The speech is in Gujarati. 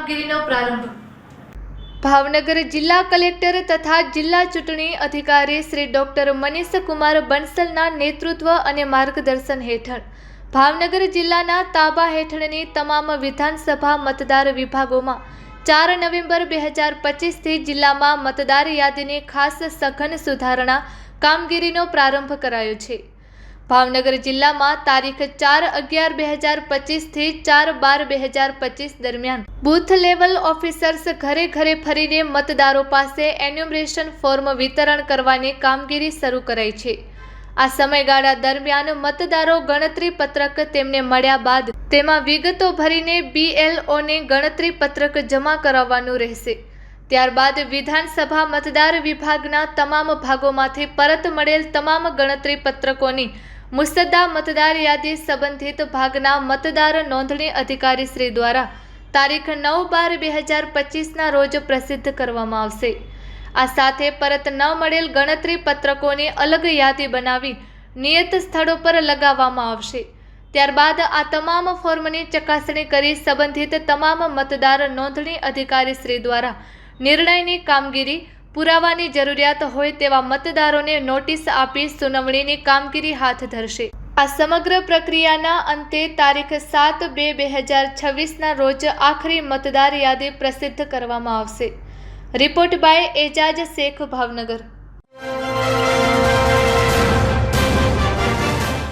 કામગીરીનો પ્રારંભ. ભાવનગર જિલ્લા કલેક્ટર તથા જિલ્લા ચૂંટણી અધિકારી શ્રી ડોક્ટર મનીષ કુમાર બંસલના નેતૃત્વ અને માર્ગદર્શન હેઠળ ભાવનગર જિલ્લાના તાબા હેઠળની તમામ વિધાનસભા મતદાર વિભાગોમાં 4 નવેમ્બર 2025થી જિલ્લામાં મતદાર યાદીની ખાસ સઘન સુધારણા કામગીરીનો પ્રારંભ કરાયો છે. ભાવનગર જિલ્લામાં તારીખ 4/11/2025 થી 4/12/2025 દરમિયાન બૂથ લેવલ ઓફિસર્સ ઘરે ઘરે ફરીને મતદારો પાસે એન્યુમરેશન ફોર્મ વિતરણ કરવાની કામગીરી શરૂ કરાઈ છે. આ સમયગાળા દરમિયાન મતદારો ગણતરી પત્રક તેમને મળ્યા બાદ તેમાં વિગતો ભરીને BLOને ગણતરી પત્રક જમા કરાવવાનું રહેશે. ત્યારબાદ વિધાનસભા મતદાર વિભાગના તમામ ભાગોમાંથી પરત મળેલ તમામ ગણતરી પત્રકોની મુસદ્દા મતદાર યાદી સંબંધિત ભાગના મતદાર નોંધણી અધિકારી શ્રી દ્વારા તારીખ 9/12/2025ના રોજ પ્રસિદ્ધ કરવામાં આવશે. આ સાથે પરત ન મળેલ ગણતરી પત્રકોની અલગ યાદી બનાવી નિયત સ્થળો પર લગાવવામાં આવશે. ત્યારબાદ આ તમામ ફોર્મની ચકાસણી કરી સંબંધિત તમામ મતદાર નોંધણી અધિકારી શ્રી દ્વારા નિર્ણયની કામગીરી પુરાવાની જરૂરિયાત હોય તેવા મતદારોને નોટિસ આપી સુનાવણીની કામગીરી હાથ ધરશે. આ સમગ્ર પ્રક્રિયાના અંતે તારીખ 7/2/2026ના રોજ આખરી મતદાર યાદી પ્રસિદ્ધ કરવામાં આવશે. Report by Ejaz Shaikh, Bhavnagar.